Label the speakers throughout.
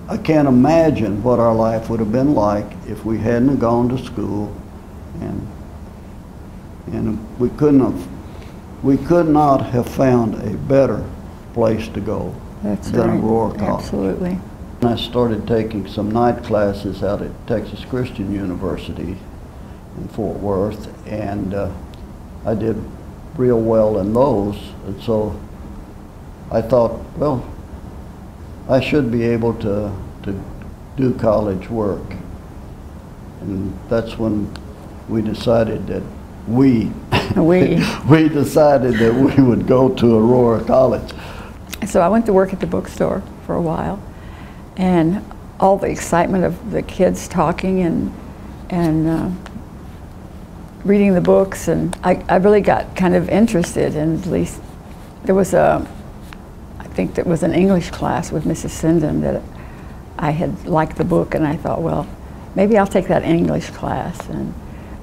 Speaker 1: I can't imagine what our life would have been like if we hadn't gone to school, and we could not have found a better place to go than Aurora College.
Speaker 2: Absolutely.
Speaker 1: I started taking some night classes out at Texas Christian University in Fort Worth, and I did real well in those, and so I thought, well, I should be able to do college work. And that's when we decided that we decided that we would go to Aurora College.
Speaker 2: So I went to work at the bookstore for a while, and all the excitement of the kids talking and reading the books, and I really got kind of interested, and at least there was I think there was an English class with Mrs. Sinden that I had liked the book, and I thought, well, maybe I'll take that English class. And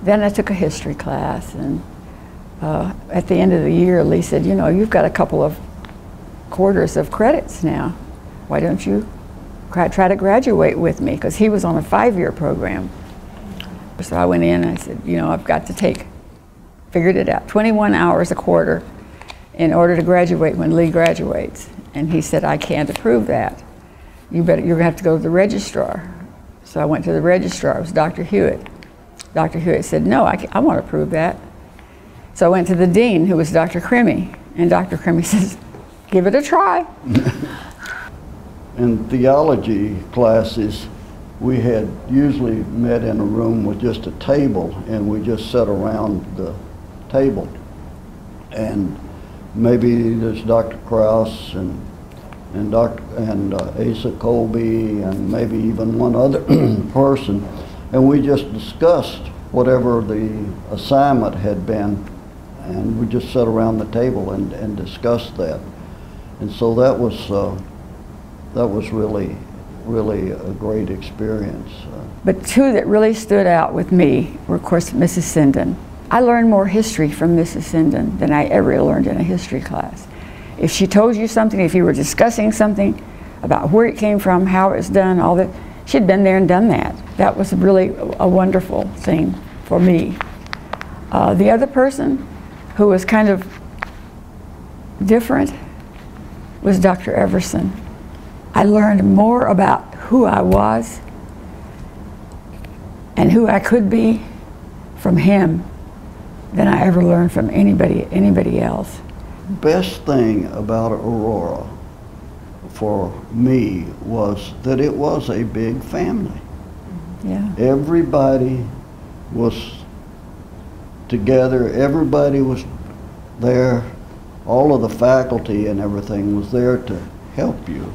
Speaker 2: then I took a history class, and at the end of the year, Lee said, you know, you've got a couple of quarters of credits now. Why don't you try to graduate with me? Because he was on a 5-year program. So I went in and I said, you know, I've got to figured it out, 21 hours a quarter in order to graduate when Lee graduates. And he said, I can't approve that. You're gonna have to go to the registrar. So I went to the registrar. It was Dr. Hewitt. Dr. Hewitt said, no, I want to approve that. So I went to the dean, who was Dr. Crimmy, and Dr. Crimmy says, give it a try.
Speaker 1: In theology classes, we had usually met in a room with just a table, and we just sat around the table. And maybe there's Dr. Krause and Asa Colby and maybe even one other person, and we just discussed whatever the assignment had been, and we just sat around the table and discussed that. And so that was really a great experience.
Speaker 2: But two that really stood out with me were, of course, Mrs. Sinden. I learned more history from Mrs. Sinden than I ever learned in a history class. If she told you something, if you were discussing something about where it came from, how it was done, all that, she'd been there and done that. That was really a wonderful thing for me. The other person who was kind of different was Dr. Everson. I learned more about who I was and who I could be from him than I ever learned from anybody else.
Speaker 1: Best thing about Aurora for me was that it was a big family.
Speaker 2: Yeah.
Speaker 1: Everybody was together, everybody was there, all of the faculty and everything was there to help you.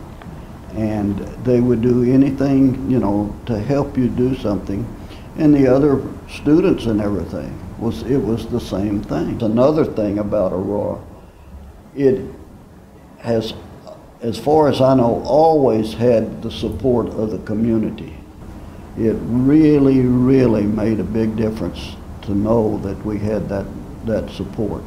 Speaker 1: And they would do anything, you know, to help you do something. And the other students and everything, it was the same thing. Another thing about Aurora, it has, as far as I know, always had the support of the community. It really, really made a big difference to know that we had that support.